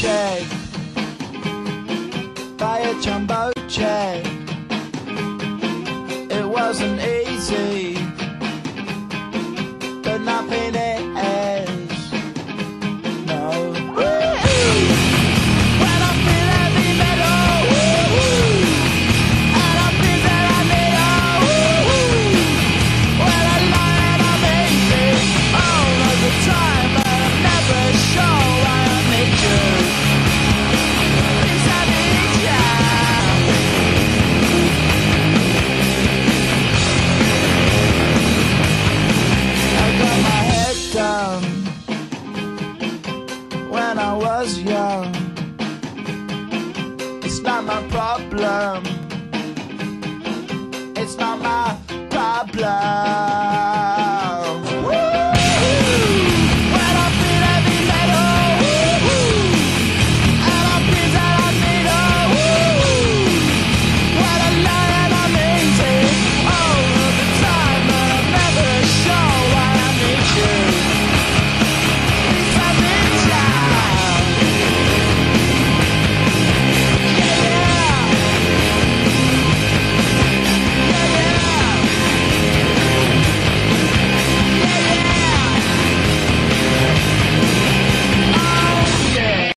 check, buy a jumbo jet. It wasn't easy, but nothing is. No. When I feel heavy metal, and I feel that I need when I lie and I'm easy all of the time, but I'm never sure why I need you. Because I need you. I got my head down when I was young.